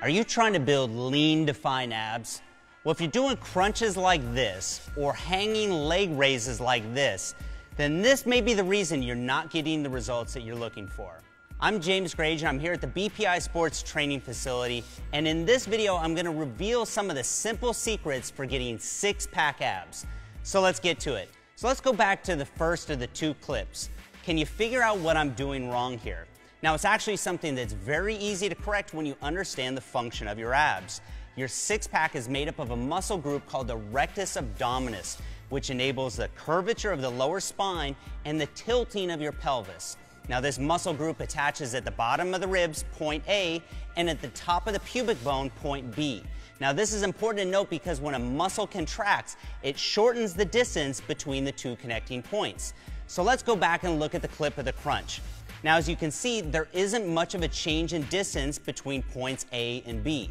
Are you trying to build lean, defined abs? Well, if you're doing crunches like this or hanging leg raises like this, then this may be the reason you're not getting the results that you're looking for. I'm James Grage, and I'm here at the BPI Sports Training Facility, and in this video, I'm going to reveal some of the simple secrets for getting six-pack abs. So let's get to it. So let's go back to the first of the two clips. Can you figure out what I'm doing wrong here? Now, it's actually something that's very easy to correct when you understand the function of your abs. Your six-pack is made up of a muscle group called the rectus abdominis, which enables the curvature of the lower spine and the tilting of your pelvis. Now, this muscle group attaches at the bottom of the ribs, point A, and at the top of the pubic bone, point B. Now, this is important to note because when a muscle contracts, it shortens the distance between the two connecting points. So let's go back and look at the clip of the crunch. Now, as you can see, there isn't much of a change in distance between points A and B.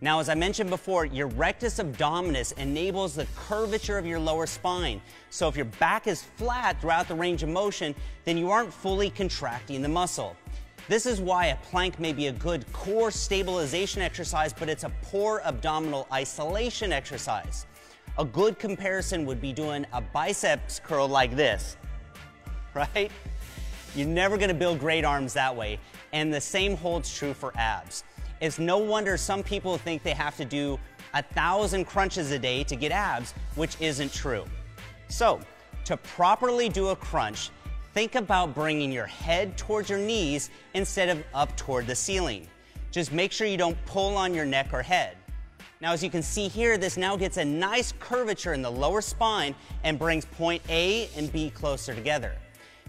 Now, as I mentioned before, your rectus abdominis enables the curvature of your lower spine. So if your back is flat throughout the range of motion, then you aren't fully contracting the muscle. This is why a plank may be a good core stabilization exercise, but it's a poor abdominal isolation exercise. A good comparison would be doing a biceps curl like this, right? You're never going to build great arms that way, and the same holds true for abs. It's no wonder some people think they have to do 1,000 crunches a day to get abs, which isn't true. So, to properly do a crunch, think about bringing your head towards your knees instead of up toward the ceiling. Just make sure you don't pull on your neck or head. Now, as you can see here, this now gets a nice curvature in the lower spine and brings point A and B closer together.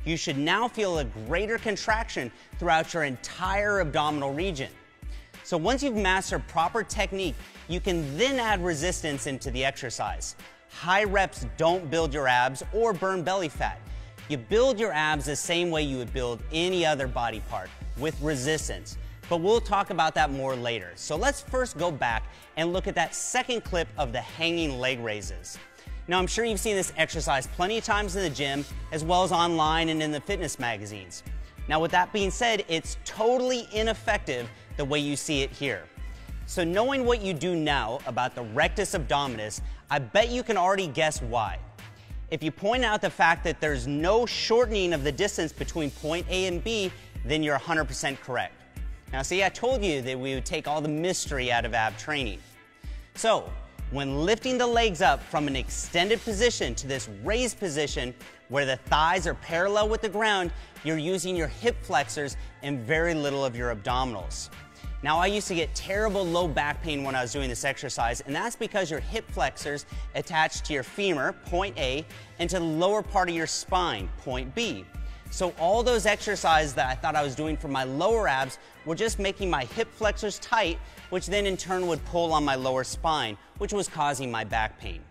You should now feel a greater contraction throughout your entire abdominal region. So once you've mastered proper technique, you can then add resistance into the exercise. High reps don't build your abs or burn belly fat. You build your abs the same way you would build any other body part, with resistance. But we'll talk about that more later. So let's first go back and look at that second clip of the hanging leg raises. Now, I'm sure you've seen this exercise plenty of times in the gym, as well as online and in the fitness magazines. Now, with that being said, it's totally ineffective the way you see it here. So knowing what you do now about the rectus abdominis, I bet you can already guess why. If you point out the fact that there's no shortening of the distance between point A and B, then you're 100% correct. Now, see, I told you that we would take all the mystery out of ab training. So, when lifting the legs up from an extended position to this raised position where the thighs are parallel with the ground, you're using your hip flexors and very little of your abdominals. Now, I used to get terrible low back pain when I was doing this exercise, and that's because your hip flexors attach to your femur, point A, and to the lower part of your spine, point B. So all those exercises that I thought I was doing for my lower abs were just making my hip flexors tight, which then in turn would pull on my lower spine, which was causing my back pain.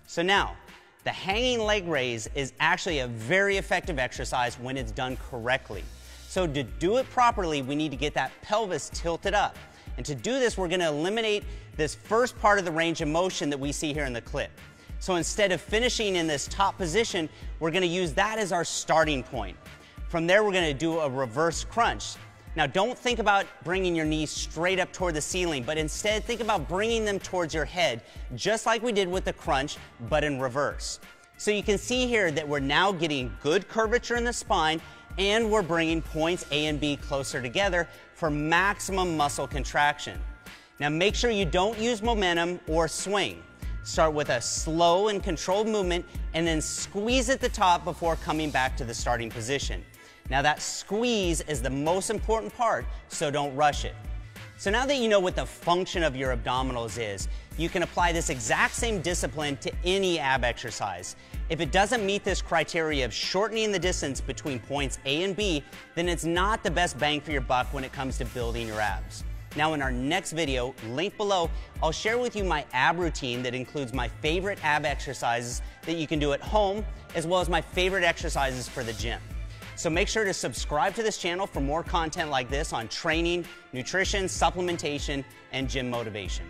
So now, the hanging leg raise is actually a very effective exercise when it's done correctly. So to do it properly, we need to get that pelvis tilted up. And to do this, we're going to eliminate this first part of the range of motion that we see here in the clip. So instead of finishing in this top position, we're going to use that as our starting point. From there, we're going to do a reverse crunch. Now, don't think about bringing your knees straight up toward the ceiling, but instead think about bringing them towards your head, just like we did with the crunch, but in reverse. So you can see here that we're now getting good curvature in the spine, and we're bringing points A and B closer together for maximum muscle contraction. Now, make sure you don't use momentum or swing. Start with a slow and controlled movement and then squeeze at the top before coming back to the starting position. Now, that squeeze is the most important part, so don't rush it. So now that you know what the function of your abdominals is, you can apply this exact same discipline to any ab exercise. If it doesn't meet this criteria of shortening the distance between points A and B, then it's not the best bang for your buck when it comes to building your abs. Now, in our next video, linked below, I'll share with you my ab routine that includes my favorite ab exercises that you can do at home, as well as my favorite exercises for the gym. So make sure to subscribe to this channel for more content like this on training, nutrition, supplementation, and gym motivation.